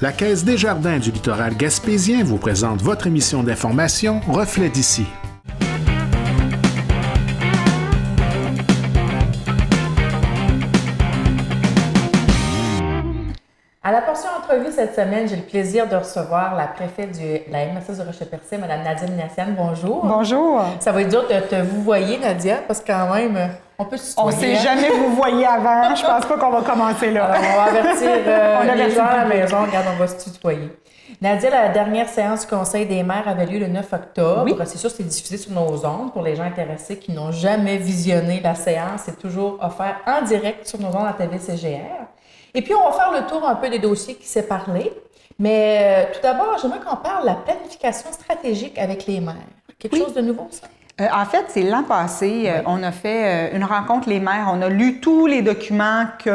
La Caisse des Jardins du littoral gaspésien vous présente votre émission d'information Reflet d'ici. À la portion entrevue cette semaine, j'ai le plaisir de recevoir la préfète de la MRC de Rocher-Percé, Mme Nadia Minassian. Bonjour. Bonjour. Ça va être dur de te vous voyer, Nadia, parce que quand même, on peut se tutoyer. On ne s'est jamais vous voyé avant. Je pense pas qu'on va commencer là. Alors, on va avertir les gens à la maison. Regarde, on va se tutoyer. Nadia, la dernière séance du Conseil des maires avait lieu le 9 octobre. Oui. C'est sûr que c'est diffusé sur nos ondes pour les gens intéressés qui n'ont jamais visionné la séance. C'est toujours offert en direct sur nos ondes à TVCGR. Et puis, on va faire le tour un peu des dossiers qui s'est parlé. Mais tout d'abord, j'aimerais qu'on parle de la planification stratégique avec les maires. Quelque chose de nouveau, ça? En fait, c'est l'an passé, on a fait une rencontre, les maires, on a lu tous les documents qu'on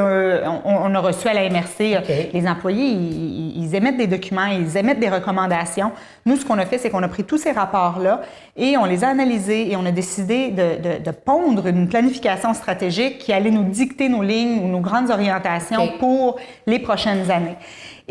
a reçus à la MRC. Okay. Les employés, ils émettent des documents, ils émettent des recommandations. Nous, ce qu'on a fait, c'est qu'on a pris tous ces rapports-là et on les a analysés et on a décidé de pondre une planification stratégique qui allait nous dicter nos lignes ou nos grandes orientations pour les prochaines années.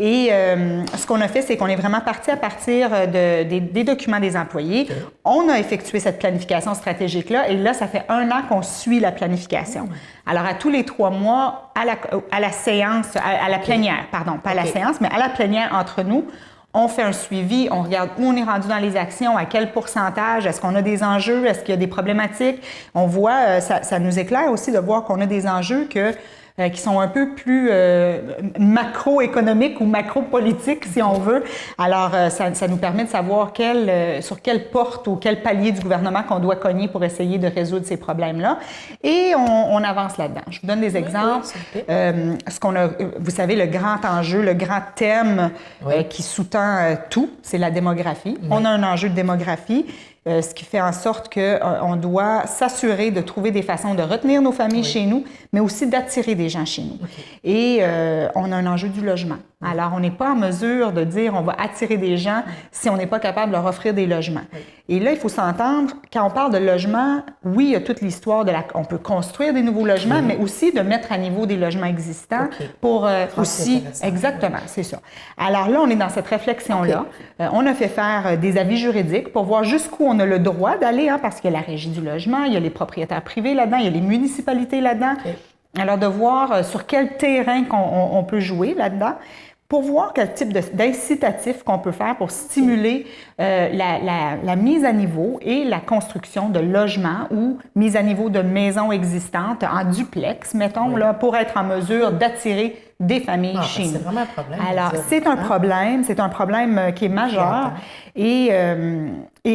Et ce qu'on a fait, c'est qu'on est vraiment parti à partir des documents des employés. Okay. On a effectué cette planification stratégique-là et là, ça fait 1 an qu'on suit la planification. Alors, à tous les 3 mois, à la séance, à la plénière, pardon, pas à la séance, mais à la plénière entre nous, on fait un suivi, on regarde où on est rendu dans les actions, à quel pourcentage, est-ce qu'on a des enjeux, est-ce qu'il y a des problématiques. On voit, ça nous éclaire aussi de voir qu'on a des enjeux qui sont un peu plus macroéconomiques ou macro-politiques, si on veut. Alors, ça nous permet de savoir sur quelle porte ou quel palier du gouvernement qu'on doit cogner pour essayer de résoudre ces problèmes-là. Et on avance là-dedans. Je vous donne des exemples. Vous savez, le grand enjeu, le grand thème qui sous-tend tout, c'est la démographie. Oui. On a un enjeu de démographie. Ce qui fait en sorte qu'on doit s'assurer de trouver des façons de retenir nos familles chez nous, mais aussi d'attirer des gens chez nous. Okay. Et on a un enjeu du logement. Alors, on n'est pas en mesure de dire on va attirer des gens si on n'est pas capable de leur offrir des logements. Oui. Et là, il faut s'entendre, quand on parle de logement, oui, il y a toute l'histoire on peut construire des nouveaux logements, mais aussi de mettre à niveau des logements existants pour aussi... Exactement, c'est ça. Alors là, on est dans cette réflexion-là. On a fait faire des avis juridiques pour voir jusqu'où on a le droit d'aller, parce qu'il y a la régie du logement, il y a les propriétaires privés là-dedans, il y a les municipalités là-dedans. Alors, de voir sur quel terrain on peut jouer là-dedans, pour voir quel type d'incitatif qu'on peut faire pour stimuler la mise à niveau et la construction de logements ou mise à niveau de maisons existantes en duplex, mettons, là, pour être en mesure d'attirer des familles chez nous. C'est vraiment un problème. Alors, c'est un problème qui est majeur et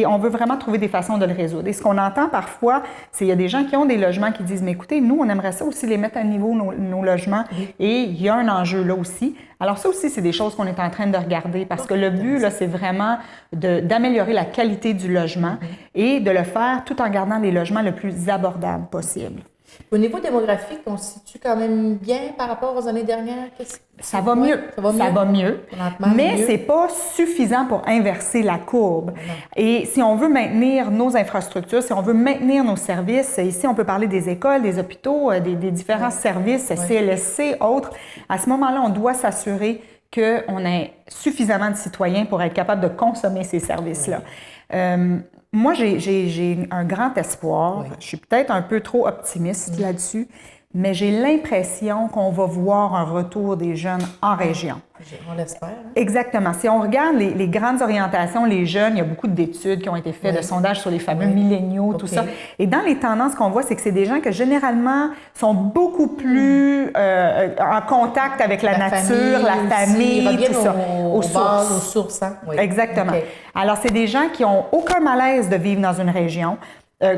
on veut vraiment trouver des façons de le résoudre. Et ce qu'on entend parfois, c'est qu'il y a des gens qui ont des logements qui disent « Mais écoutez, nous, on aimerait ça aussi les mettre à niveau, nos logements. » Et il y a un enjeu là aussi. Alors ça aussi, c'est des choses qu'on est en train de regarder parce que le but, là, c'est vraiment d'améliorer la qualité du logement et de le faire tout en gardant les logements le plus abordables possible. Au niveau démographique, on se situe quand même bien par rapport aux années dernières? Ça va mieux. Ça va mieux. Mais ce n'est pas suffisant pour inverser la courbe. Non. Et si on veut maintenir nos infrastructures, si on veut maintenir nos services, ici, on peut parler des écoles, des hôpitaux, des différents services, CLSC, autres, à ce moment-là, on doit s'assurer qu'on ait suffisamment de citoyens pour être capable de consommer ces services-là. Moi, j'ai un grand espoir. Oui. Je suis peut-être un peu trop optimiste là-dessus, mais j'ai l'impression qu'on va voir un retour des jeunes en région. On l'espère. Hein? Exactement. Si on regarde les grandes orientations, les jeunes, il y a beaucoup d'études qui ont été faites, de sondages sur les fameux milléniaux, tout ça. Et dans les tendances qu'on voit, c'est que c'est des gens qui, généralement, sont beaucoup plus en contact avec la nature, la famille, tout ça. Aux sources. Hein? Oui. Exactement. Okay. Alors, c'est des gens qui n'ont aucun malaise de vivre dans une région,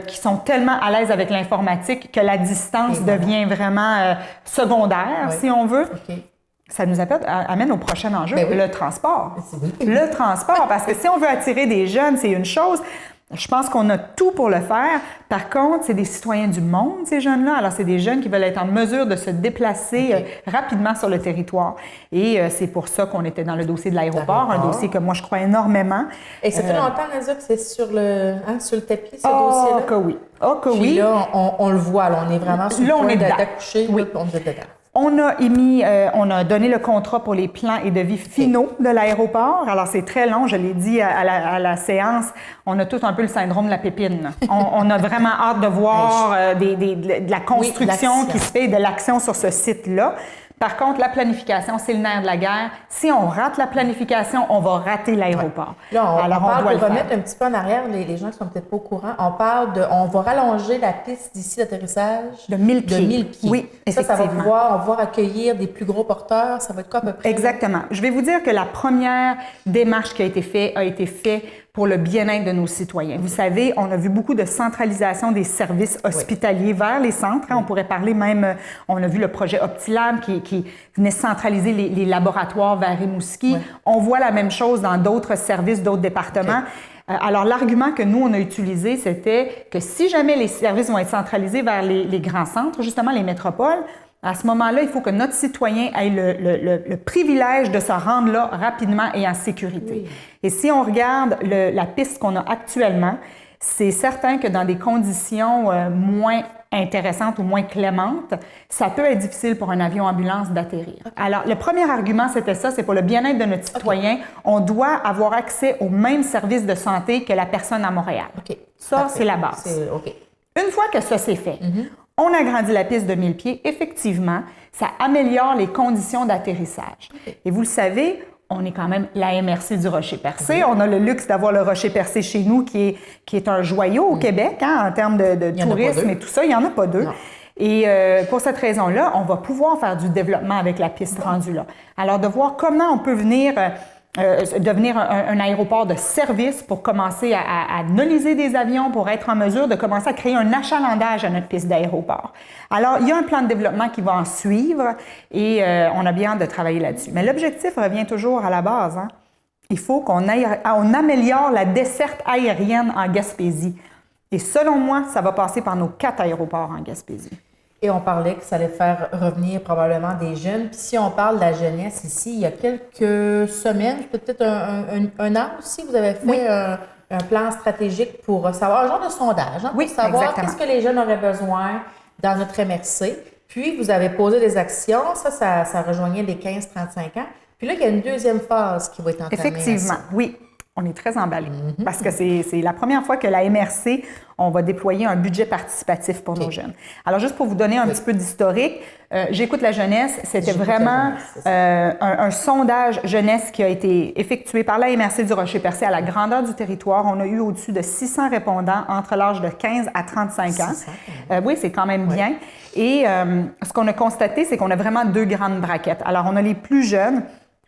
qui sont tellement à l'aise avec l'informatique que la distance devient vraiment secondaire, si on veut. Ça nous amène au prochain enjeu, le transport. Le transport, parce que si on veut attirer des jeunes, c'est une chose. Je pense qu'on a tout pour le faire. Par contre, c'est des citoyens du monde, ces jeunes-là. Alors, c'est des jeunes qui veulent être en mesure de se déplacer rapidement sur le territoire. Et c'est pour ça qu'on était dans le dossier de l'aéroport, un dossier que moi, je crois énormément. Et ça fait longtemps, Nadia, que c'est sur le tapis, ce dossier-là? Oh que oui. Oh que oui. Puis là, on le voit, là, on est vraiment sur le point d'accoucher. Oui. On est dedans. On a donné le contrat pour les plans et devis finaux de l'aéroport. Alors, c'est très long, je l'ai dit à la séance, on a tout un peu le syndrome de la pépine. On a vraiment hâte de voir de la construction qui se fait, de l'action sur ce site-là. Par contre, la planification, c'est le nerf de la guerre. Si on rate la planification, on va rater l'aéroport. Là, on parle de remettre un petit peu en arrière, les gens qui sont peut-être pas au courant, on va rallonger la piste d'ici d'atterrissage de 1000 pieds. Oui, ça va pouvoir accueillir des plus gros porteurs. Ça va être quoi à peu près? Exactement. Je vais vous dire que la première démarche qui a été faite pour le bien-être de nos citoyens. Vous savez, on a vu beaucoup de centralisation des services hospitaliers vers les centres. On pourrait parler même, on a vu le projet Optilab qui venait centraliser les laboratoires vers Rimouski. On voit la même chose dans d'autres services, d'autres départements. Alors, l'argument que nous, on a utilisé, c'était que si jamais les services vont être centralisés vers les grands centres, justement les métropoles, à ce moment-là, il faut que notre citoyen ait le privilège de se rendre là rapidement et en sécurité. Oui. Et si on regarde la piste qu'on a actuellement, c'est certain que dans des conditions moins intéressantes ou moins clémentes, ça peut être difficile pour un avion ambulance d'atterrir. Alors, le premier argument, c'était ça, c'est pour le bien-être de notre citoyen, on doit avoir accès aux mêmes services de santé que la personne à Montréal. Ça, c'est la base. Une fois que ça, c'est fait, on agrandit la piste de 1000 pieds. Effectivement, ça améliore les conditions d'atterrissage. Et vous le savez, on est quand même la MRC du Rocher-Percé. On a le luxe d'avoir le Rocher-Percé chez nous, qui est un joyau au Québec, en termes de tourisme et tout ça. Il n'y en a pas deux. Non. Et pour cette raison-là, on va pouvoir faire du développement avec la piste rendue là. Alors, de voir comment on peut venir... devenir un aéroport de service pour commencer à noliser des avions, pour être en mesure de commencer à créer un achalandage à notre piste d'aéroport. Alors, il y a un plan de développement qui va en suivre et on a bien hâte de travailler là-dessus. Mais l'objectif revient toujours à la base. Il faut qu'on améliore la desserte aérienne en Gaspésie. Et selon moi, ça va passer par nos 4 aéroports en Gaspésie. Et on parlait que ça allait faire revenir probablement des jeunes. Puis si on parle de la jeunesse ici, il y a quelques semaines, peut-être un an aussi, vous avez fait un plan stratégique pour savoir, un genre de sondage, pour savoir qu'est-ce que les jeunes auraient besoin dans notre MRC. Puis vous avez posé des actions, ça rejoignait les 15-35 ans. Puis là, il y a une deuxième phase qui va être entamée. Effectivement, oui. On est très emballés parce que c'est la première fois que la MRC, on va déployer un budget participatif pour nos jeunes. Alors, juste pour vous donner un petit peu d'historique, J'écoute la jeunesse, c'était vraiment un sondage jeunesse qui a été effectué par la MRC du Rocher-Percé à la grandeur du territoire. On a eu au-dessus de 600 répondants entre l'âge de 15 à 35 ans. Oui, c'est quand même bien. Et ce qu'on a constaté, c'est qu'on a vraiment deux grandes braquettes. Alors, on a les plus jeunes,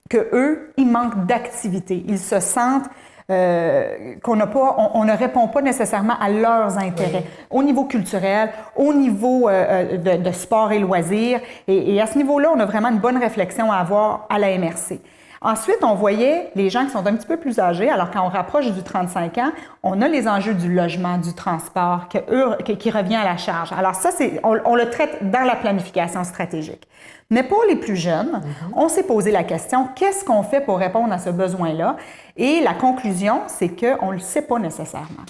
qu'eux, ils manquent d'activité. Ils se sentent qu'on n'a pas, on ne répond pas nécessairement à leurs intérêts au niveau culturel, au niveau de sport et loisirs. Et à ce niveau-là, on a vraiment une bonne réflexion à avoir à la MRC. Ensuite, on voyait les gens qui sont un petit peu plus âgés. Alors, quand on rapproche du 35 ans, on a les enjeux du logement, du transport, qui revient à la charge. Alors ça, on le traite dans la planification stratégique. Mais pour les plus jeunes, on s'est posé la question, qu'est-ce qu'on fait pour répondre à ce besoin-là? Et la conclusion, c'est qu'on ne le sait pas nécessairement.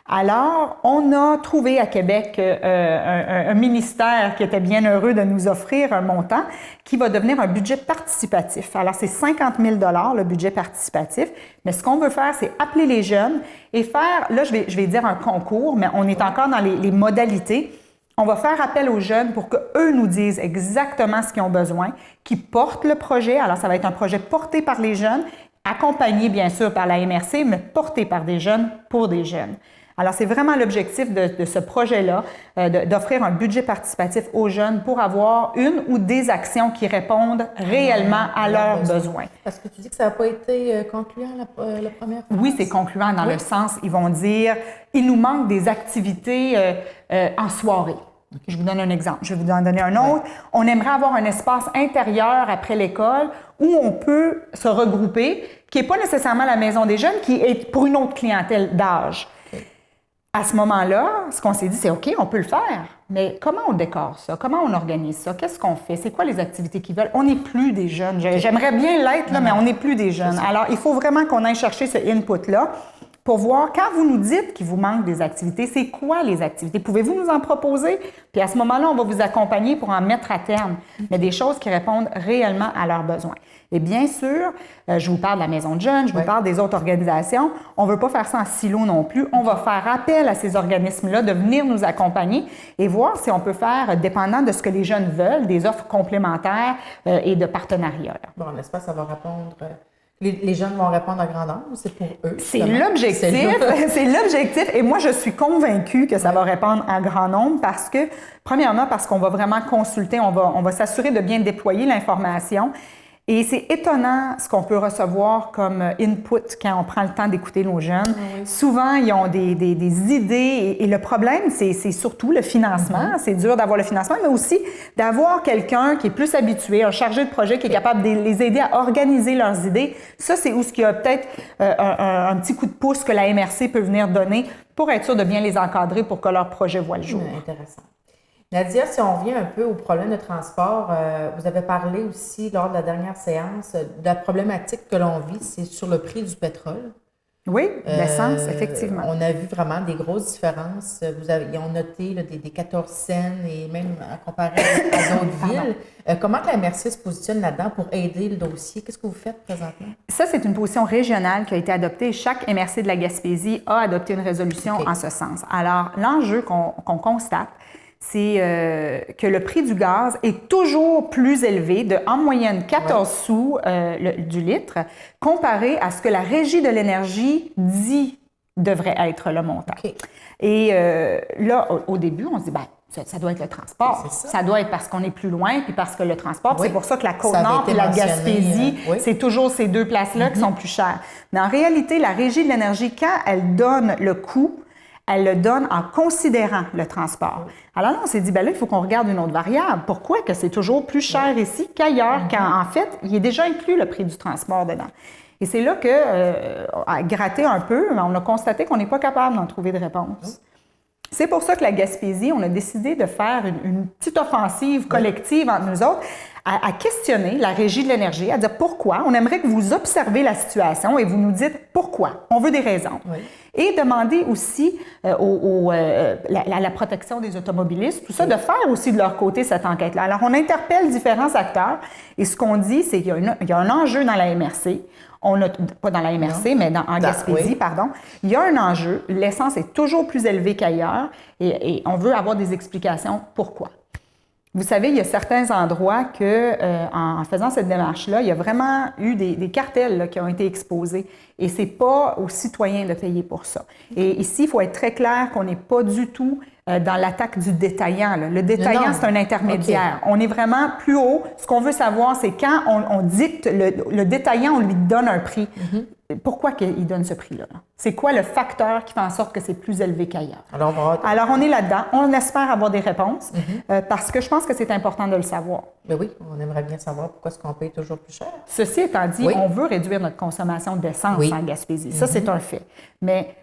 Alors, on a trouvé à Québec un ministère qui était bien heureux de nous offrir un montant qui va devenir un budget participatif. Alors, c'est 50 000 $ le budget participatif. Mais ce qu'on veut faire, c'est appeler les jeunes et faire, là, je vais dire un concours, mais on est encore dans les modalités. On va faire appel aux jeunes pour qu'eux nous disent exactement ce qu'ils ont besoin, qu'ils portent le projet. Alors, ça va être un projet porté par les jeunes, accompagné bien sûr par la MRC, mais porté par des jeunes pour des jeunes. Alors, c'est vraiment l'objectif de ce projet-là, d'offrir un budget participatif aux jeunes pour avoir une ou des actions qui répondent réellement à leurs besoins. Parce que tu dis que ça n'a pas été concluant la première fois? Oui, c'est concluant dans le sens, ils vont dire, il nous manque des activités en soirée. Je vous donne un exemple. Je vais vous en donner un autre. On aimerait avoir un espace intérieur après l'école où on peut se regrouper, qui n'est pas nécessairement la maison des jeunes, qui est pour une autre clientèle d'âge. À ce moment-là, ce qu'on s'est dit, c'est OK, on peut le faire, mais comment on décore ça? Comment on organise ça? Qu'est-ce qu'on fait? C'est quoi les activités qu'ils veulent? On n'est plus des jeunes. J'aimerais bien l'être, là, mais on n'est plus des jeunes. Alors, il faut vraiment qu'on aille chercher ce input-là. pour voir, quand vous nous dites qu'il vous manque des activités, c'est quoi les activités? Pouvez-vous nous en proposer? Puis à ce moment-là, on va vous accompagner pour en mettre à terme, mais des choses qui répondent réellement à leurs besoins. Et bien sûr, je vous parle de la Maison de jeunes, je vous parle des autres organisations. On ne veut pas faire ça en silo non plus. On va faire appel à ces organismes-là de venir nous accompagner et voir si on peut faire, dépendant de ce que les jeunes veulent, des offres complémentaires et de partenariat. Bon, on espère que ça va répondre... Les jeunes vont répondre à grand nombre, c'est pour eux. C'est l'objectif. C'est l'objectif. Et moi, je suis convaincue que ça va répondre à grand nombre parce que, premièrement, parce qu'on va vraiment consulter, on va s'assurer de bien déployer l'information. Et c'est étonnant ce qu'on peut recevoir comme input quand on prend le temps d'écouter nos jeunes. Oui. Souvent, ils ont des idées et le problème, c'est surtout le financement. C'est dur d'avoir le financement, mais aussi d'avoir quelqu'un qui est plus habitué, un chargé de projet qui est capable de les aider à organiser leurs idées. Ça, c'est où il y a peut-être un petit coup de pouce que la MRC peut venir donner pour être sûr de bien les encadrer pour que leur projet voit le jour. Intéressant. Nadia, si on revient un peu au problème de transport, vous avez parlé aussi lors de la dernière séance de la problématique que l'on vit, c'est sur le prix du pétrole. Oui, l'essence, effectivement. On a vu vraiment des grosses différences. Ils ont noté là, des 14 cents et même comparé à d'autres villes. Comment la MRC se positionne là-dedans pour aider le dossier? Qu'est-ce que vous faites présentement? Ça, c'est une position régionale qui a été adoptée. Chaque MRC de la Gaspésie a adopté une résolution en ce sens. Alors, l'enjeu qu'on constate, c'est que le prix du gaz est toujours plus élevé, en moyenne 14 sous du litre, comparé à ce que la Régie de l'énergie dit devrait être le montant. Okay. Et là, au début, on se dit, ça doit être le transport. Ça doit être parce qu'on est plus loin, puis parce que le transport, c'est pour ça que la Côte-Nord et la Gaspésie, c'est toujours ces deux places-là qui sont plus chères. Mais en réalité, la Régie de l'énergie, quand elle donne le coût, elle le donne en considérant le transport. Alors là, on s'est dit, là, il faut qu'on regarde une autre variable. Pourquoi que c'est toujours plus cher ici qu'ailleurs, quand en fait, il est déjà inclus le prix du transport dedans? Et c'est là que, à gratter un peu, on a constaté qu'on n'est pas capable d'en trouver de réponse. C'est pour ça que la Gaspésie, on a décidé de faire une petite offensive collective entre nous autres, à questionner la Régie de l'énergie, à dire pourquoi. On aimerait que vous observez la situation et vous nous dites pourquoi. On veut des raisons. Oui. Et demander aussi la protection des automobilistes, tout ça, de faire aussi de leur côté cette enquête-là. Alors, on interpelle différents acteurs et ce qu'on dit, c'est qu'il y a un enjeu dans la MRC. Pas dans la MRC, mais en Gaspésie, pardon. Il y a un enjeu. L'essence est toujours plus élevée qu'ailleurs et on veut avoir des explications pourquoi. Vous savez, il y a certains endroits que, en faisant cette démarche-là, il y a vraiment eu des cartels là, qui ont été exposés et c'est pas aux citoyens de payer pour ça. Et ici, il faut être très clair qu'on n'est pas du tout dans l'attaque du détaillant. Là. Le détaillant, c'est un intermédiaire. Okay. On est vraiment plus haut. Ce qu'on veut savoir, c'est quand on dicte le détaillant, on lui donne un prix. Pourquoi il donne ce prix-là? C'est quoi le facteur qui fait en sorte que c'est plus élevé qu'ailleurs? Alors, on est là-dedans. On espère avoir des réponses parce que je pense que c'est important de le savoir. Mais oui, on aimerait bien savoir pourquoi est-ce qu'on paye toujours plus cher. Ceci étant dit, on veut réduire notre consommation d'essence en Gaspésie. Ça, c'est un fait. Mais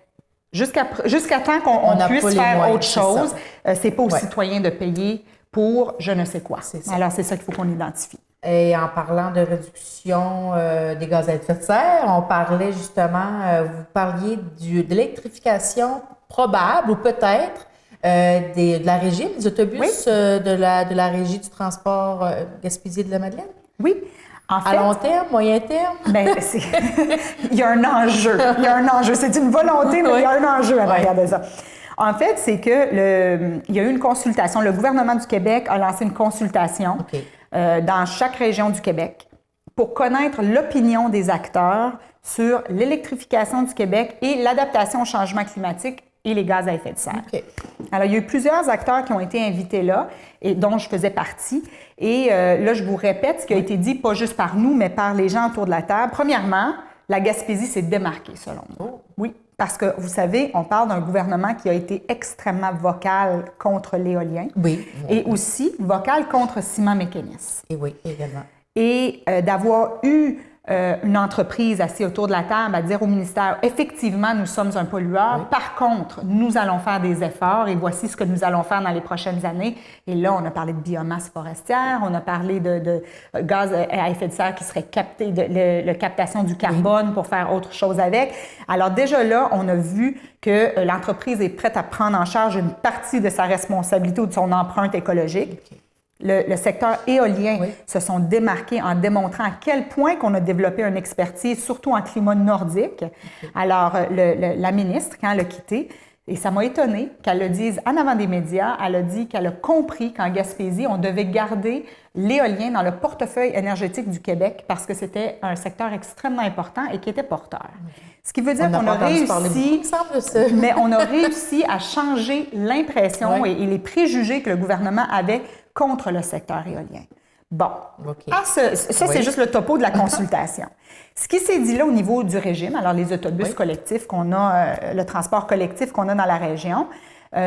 jusqu'à temps qu'on puisse faire autre chose, c'est pas aux citoyens de payer pour je ne sais quoi. Alors, c'est ça qu'il faut qu'on identifie. Et en parlant de réduction des gaz à effet de serre, on parlait justement, vous parliez de l'électrification probable ou peut-être de la régie, des autobus de la régie du transport Gaspésie de la Madeleine? Oui. En fait, à long terme, moyen terme? Il y a un enjeu. Il y a un enjeu. C'est une volonté, mais il y a un enjeu à regarder ça. En fait, c'est que il y a eu une consultation. Le gouvernement du Québec a lancé une consultation dans chaque région du Québec pour connaître l'opinion des acteurs sur l'électrification du Québec et l'adaptation au changement climatique et les gaz à effet de serre. Alors, il y a eu plusieurs acteurs qui ont été invités là, et dont je faisais partie. Et là, je vous répète ce qui a été dit, pas juste par nous, mais par les gens autour de la table. Premièrement, la Gaspésie s'est démarquée, selon nous. Oui. Parce que, vous savez, on parle d'un gouvernement qui a été extrêmement vocal contre l'éolien. Oui. Et aussi vocal contre Ciment Mécanis. Et oui, également. Et d'avoir eu une entreprise assise autour de la table à dire au ministère, effectivement, nous sommes un pollueur. Oui. Par contre, nous allons faire des efforts et voici ce que nous allons faire dans les prochaines années. Et là, on a parlé de biomasse forestière, on a parlé de gaz à effet de serre qui serait capté, la captation du carbone pour faire autre chose avec. Alors déjà là, on a vu que l'entreprise est prête à prendre en charge une partie de sa responsabilité ou de son empreinte écologique. Okay. Le secteur éolien se sont démarqués en démontrant à quel point qu'on a développé une expertise, surtout en climat nordique. Okay. Alors, la ministre, quand elle a quitté, et ça m'a étonnée qu'elle le dise en avant des médias, elle a dit qu'elle a compris qu'en Gaspésie, on devait garder l'éolien dans le portefeuille énergétique du Québec parce que c'était un secteur extrêmement important et qui était porteur. Okay. Ce qui veut dire qu'on a réussi, mais on a réussi à changer l'impression et les préjugés que le gouvernement avait contre le secteur éolien. Bon, ça c'est juste le topo de la consultation. Ce qui s'est dit là au niveau du régime, alors les autobus collectifs qu'on a, le transport collectif qu'on a dans la région,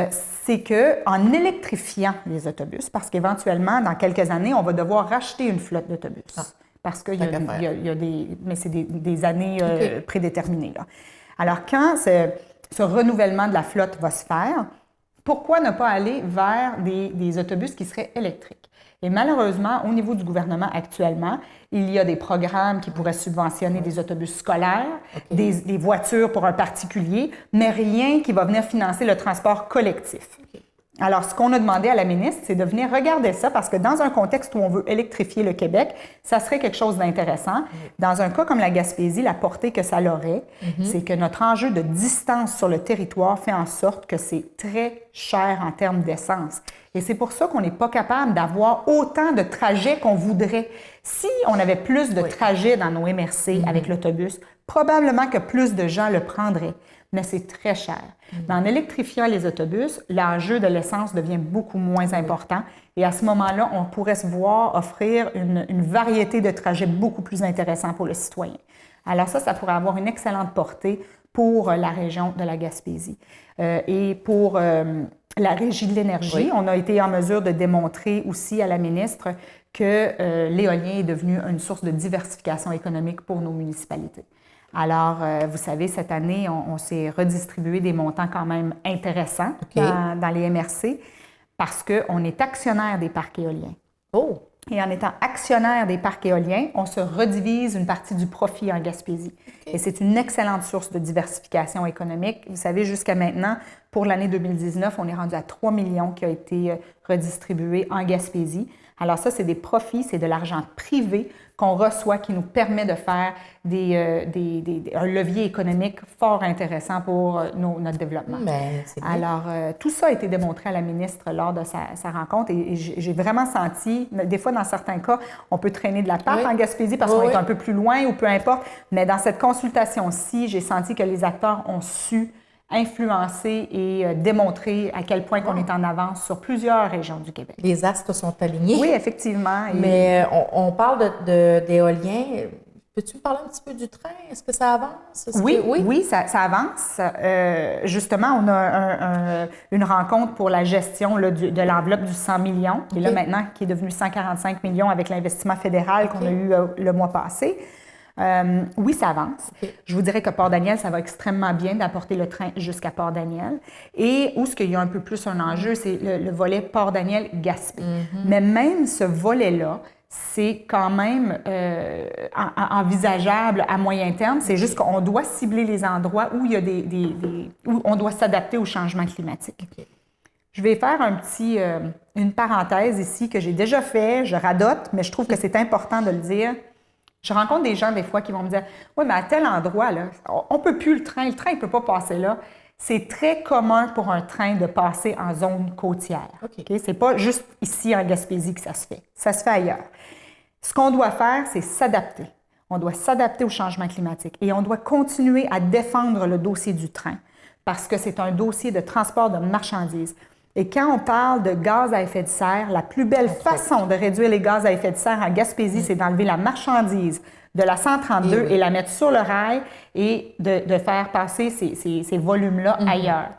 c'est qu'en électrifiant les autobus, parce qu'éventuellement, dans quelques années, on va devoir racheter une flotte d'autobus. Parce qu'il y a des... Mais c'est des années prédéterminées, là. Alors, quand ce renouvellement de la flotte va se faire, pourquoi ne pas aller vers des autobus qui seraient électriques? Et malheureusement, au niveau du gouvernement actuellement, il y a des programmes qui pourraient subventionner des autobus scolaires, des voitures pour un particulier, mais rien qui va venir financer le transport collectif. Alors, ce qu'on a demandé à la ministre, c'est de venir regarder ça parce que dans un contexte où on veut électrifier le Québec, ça serait quelque chose d'intéressant. Dans un cas comme la Gaspésie, la portée que ça aurait, c'est que notre enjeu de distance sur le territoire fait en sorte que c'est très cher en termes d'essence. Et c'est pour ça qu'on n'est pas capable d'avoir autant de trajets qu'on voudrait. Si on avait plus de trajets dans nos MRC avec l'autobus, probablement que plus de gens le prendraient. Mais c'est très cher. Mais en électrifiant les autobus, l'enjeu de l'essence devient beaucoup moins important. Et à ce moment-là, on pourrait se voir offrir une variété de trajets beaucoup plus intéressants pour le citoyen. Alors ça pourrait avoir une excellente portée pour la région de la Gaspésie. Et pour la Régie de l'énergie, on a été en mesure de démontrer aussi à la ministre que l'éolien est devenu une source de diversification économique pour nos municipalités. Alors, vous savez, cette année, on s'est redistribué des montants quand même intéressants dans les MRC parce qu'on est actionnaire des parcs éoliens. Oh! Et en étant actionnaire des parcs éoliens, on se redivise une partie du profit en Gaspésie. Et c'est une excellente source de diversification économique. Vous savez, jusqu'à maintenant, pour l'année 2019, on est rendu à 3 millions qui a été redistribué en Gaspésie. Alors ça, c'est des profits, c'est de l'argent privé qu'on reçoit qui nous permet de faire un levier économique fort intéressant pour notre développement. Alors, tout ça a été démontré à la ministre lors de sa rencontre et j'ai vraiment senti, des fois, dans certains cas, on peut traîner de la patte en Gaspésie parce qu'on est un peu plus loin ou peu importe, mais dans cette consultation-ci, j'ai senti que les acteurs ont su influencer et démontrer à quel point qu'on est en avance sur plusieurs régions du Québec. Les astres sont alignés. Oui, effectivement. Mais on parle d'éolien. Peux-tu me parler un petit peu du train? Est-ce que ça avance? Oui, ça avance. Justement, on a une rencontre pour la gestion là, de l'enveloppe du 100 millions, qui est là maintenant, qui est devenu 145 millions avec l'investissement fédéral qu'on a eu le mois passé. Oui, ça avance. Je vous dirais que Port-Daniel, ça va extrêmement bien d'apporter le train jusqu'à Port-Daniel. Et où ce qu'il y a un peu plus un enjeu, c'est le volet Port-Daniel-Gaspé. Mais même ce volet-là, c'est quand même envisageable à moyen terme. C'est juste qu'on doit cibler les endroits où il y a où on doit s'adapter au changement climatique. Je vais faire une parenthèse ici que j'ai déjà fait, je radote, mais je trouve que c'est important de le dire. Je rencontre des gens, des fois, qui vont me dire « Oui, mais à tel endroit, là, on ne peut plus le train ne peut pas passer là. » C'est très commun pour un train de passer en zone côtière. Okay? Ce n'est pas juste ici, en Gaspésie, que ça se fait. Ça se fait ailleurs. Ce qu'on doit faire, c'est s'adapter. On doit s'adapter au changement climatique et on doit continuer à défendre le dossier du train parce que c'est un dossier de transport de marchandises. Et quand on parle de gaz à effet de serre, la plus belle façon de réduire les gaz à effet de serre en Gaspésie, c'est d'enlever la marchandise de la 132 et la mettre sur le rail et de faire passer ces volumes-là ailleurs.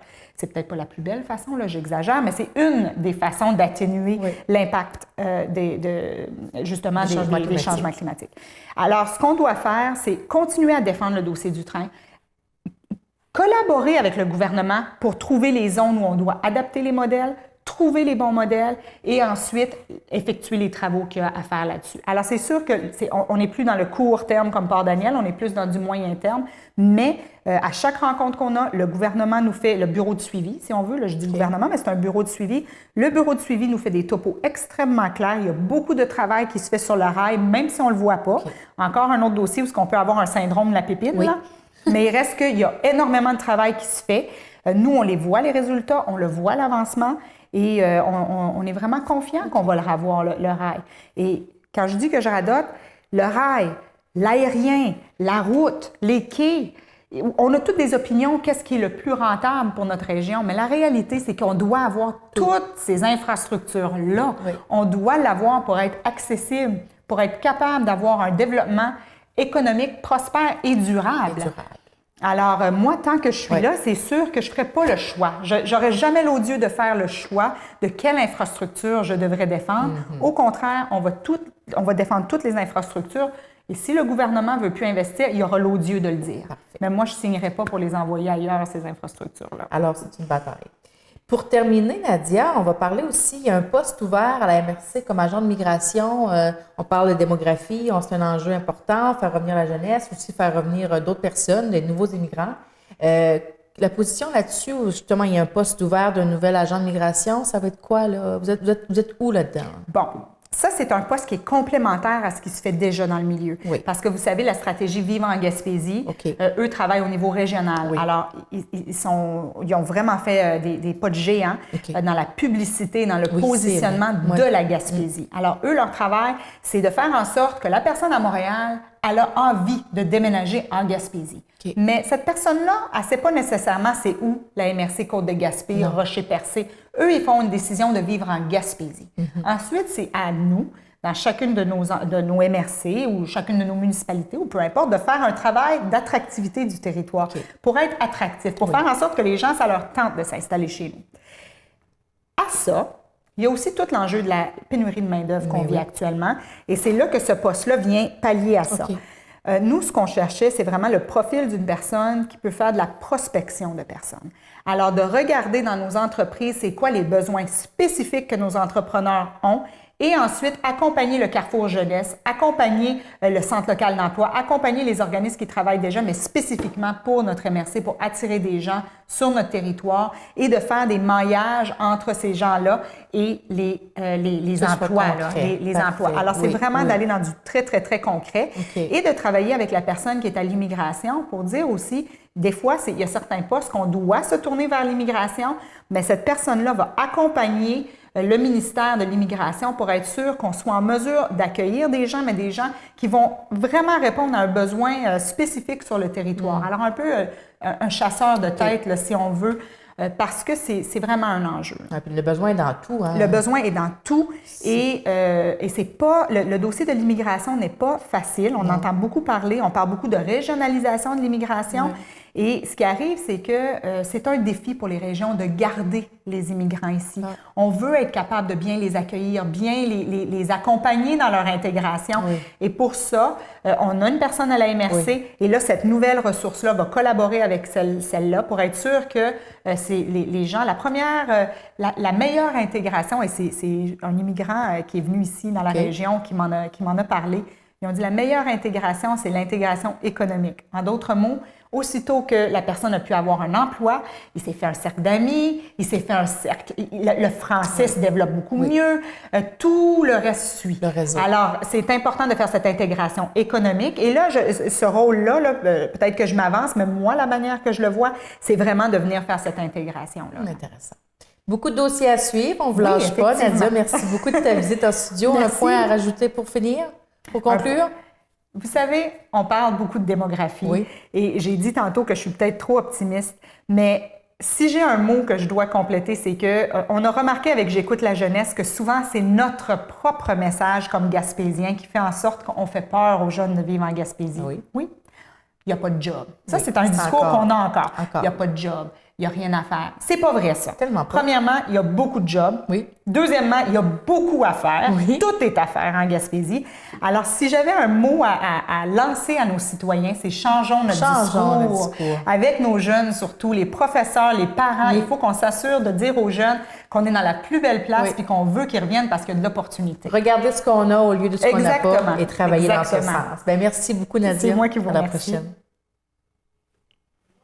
c'est peut-être pas la plus belle façon, là, j'exagère, mais c'est une des façons d'atténuer l'impact justement des changements climatiques. Alors, ce qu'on doit faire, c'est continuer à défendre le dossier du train, collaborer avec le gouvernement pour trouver les zones où on doit adapter les modèles, trouver les bons modèles et ensuite effectuer les travaux qu'il y a à faire là-dessus. Alors, c'est sûr qu'on n'est plus dans le court terme comme Port-Daniel, on est plus dans du moyen terme, mais à chaque rencontre qu'on a, le gouvernement nous fait le bureau de suivi, si on veut, là, je dis gouvernement, mais c'est un bureau de suivi. Le bureau de suivi nous fait des topos extrêmement clairs. Il y a beaucoup de travail qui se fait sur le rail, même si on ne le voit pas. Encore un autre dossier où on peut avoir un syndrome de la pépine, là. Mais il reste qu'il y a énormément de travail qui se fait. Nous, on les voit, les résultats, on le voit, l'avancement. Et on est vraiment confiant qu'on va le revoir, le rail. Et quand je dis que je radote, le rail, l'aérien, la route, les quais, on a toutes des opinions, qu'est-ce qui est le plus rentable pour notre région, mais la réalité, c'est qu'on doit avoir toutes ces infrastructures-là. On doit l'avoir pour être accessible, pour être capable d'avoir un développement économique prospère et durable. Alors, moi, tant que je suis là, c'est sûr que je ne ferai pas le choix. Je n'aurai jamais l'odieux de faire le choix de quelle infrastructure je devrais défendre. Au contraire, on va défendre toutes les infrastructures. Et si le gouvernement ne veut plus investir, il y aura l'odieux de le dire. Parfait. Mais moi, je ne signerai pas pour les envoyer ailleurs, ces infrastructures-là. Alors, c'est une bataille. Pour terminer, Nadia, on va parler aussi, il y a un poste ouvert à la MRC comme agent de migration. On parle de démographie, c'est un enjeu important, faire revenir la jeunesse, aussi faire revenir d'autres personnes, des nouveaux immigrants. La position là-dessus, où justement, il y a un poste ouvert d'un nouvel agent de migration, ça va être quoi, là? Vous êtes où là-dedans? Bon. Ça, c'est un poste qui est complémentaire à ce qui se fait déjà dans le milieu. Parce que vous savez, la stratégie Vivre en Gaspésie, eux travaillent au niveau régional. Alors, ils ont vraiment fait des pas de géant dans la publicité, dans le positionnement de la Gaspésie. Alors, eux, leur travail, c'est de faire en sorte que la personne à Montréal, elle a envie de déménager en Gaspésie. Mais cette personne-là, elle ne sait pas nécessairement c'est où la MRC Côte-de-Gaspé, Rocher-Percé. Eux, ils font une décision de vivre en Gaspésie. Ensuite, c'est à nous, dans chacune de nos MRC ou chacune de nos municipalités, ou peu importe, de faire un travail d'attractivité du territoire pour être attractif, pour faire en sorte que les gens, ça leur tente de s'installer chez nous. À ça, il y a aussi tout l'enjeu de la pénurie de main-d'œuvre qu'on vit actuellement, et c'est là que ce poste-là vient pallier à ça. Nous, ce qu'on cherchait, c'est vraiment le profil d'une personne qui peut faire de la prospection de personnes. Alors, de regarder dans nos entreprises, c'est quoi les besoins spécifiques que nos entrepreneurs ont, et ensuite accompagner le Carrefour Jeunesse, accompagner le Centre local d'emploi, accompagner les organismes qui travaillent déjà, mais spécifiquement pour notre MRC, pour attirer des gens sur notre territoire et de faire des maillages entre ces gens-là et les emplois. Les emplois. Alors, c'est vraiment d'aller dans du très, très, très concret et de travailler avec la personne qui est à l'immigration pour dire aussi, des fois, il y a certains postes qu'on doit se tourner vers l'immigration, mais cette personne-là va accompagner le ministère de l'Immigration pour être sûr qu'on soit en mesure d'accueillir des gens, mais des gens qui vont vraiment répondre à un besoin spécifique sur le territoire. Alors, un peu un chasseur de tête, là, si on veut, parce que c'est vraiment un enjeu. Le besoin est dans tout. Hein? Le besoin est dans tout et c'est pas... Le dossier de l'immigration n'est pas facile. On entend beaucoup parler, on parle beaucoup de régionalisation de l'immigration. Et ce qui arrive, c'est que c'est un défi pour les régions de garder les immigrants ici. On veut être capable de bien les accueillir, bien les accompagner dans leur intégration. Et pour ça, on a une personne à la MRC et là, cette nouvelle ressource-là va collaborer avec celle-là pour être sûr que c'est les gens, la meilleure intégration, et c'est un immigrant qui est venu ici dans la région qui m'en a parlé. Ils ont dit la meilleure intégration, c'est l'intégration économique. En d'autres mots, aussitôt que la personne a pu avoir un emploi, il s'est fait un cercle d'amis, il s'est fait un cercle... Le français se développe beaucoup mieux, tout le reste suit. Le réseau. Alors, c'est important de faire cette intégration économique. Et là, ce rôle-là, peut-être que je m'avance, mais moi, la manière que je le vois, c'est vraiment de venir faire cette intégration-là. Intéressant. Beaucoup de dossiers à suivre, on ne vous lâche pas, Nadia. Merci beaucoup de ta visite en studio. Un point à rajouter pour finir, pour conclure? Vous savez, on parle beaucoup de démographie et j'ai dit tantôt que je suis peut-être trop optimiste, mais si j'ai un mot que je dois compléter, c'est que on a remarqué avec J'écoute la jeunesse que souvent c'est notre propre message comme Gaspésien qui fait en sorte qu'on fait peur aux jeunes de vivre en Gaspésie. Il n'y a pas de job. Ça, c'est un discours qu'on a encore. Il n'y a pas de job. il n'y a rien à faire. C'est pas vrai, ça. Tellement pas. Premièrement, il y a beaucoup de jobs. Oui. Deuxièmement, il y a beaucoup à faire. Oui. Tout est à faire en Gaspésie. Alors, si j'avais un mot à lancer à nos citoyens, c'est changeons notre discours. Avec nos jeunes, surtout, les professeurs, les parents. Il faut qu'on s'assure de dire aux jeunes qu'on est dans la plus belle place puis qu'on veut qu'ils reviennent parce qu'il y a de l'opportunité. Regardez ce qu'on a au lieu de ce qu'on n'a pas et travailler Exactement. dans ce sens. Bien, merci beaucoup, Nadia. C'est moi qui vous remercie. remercie. À la prochaine.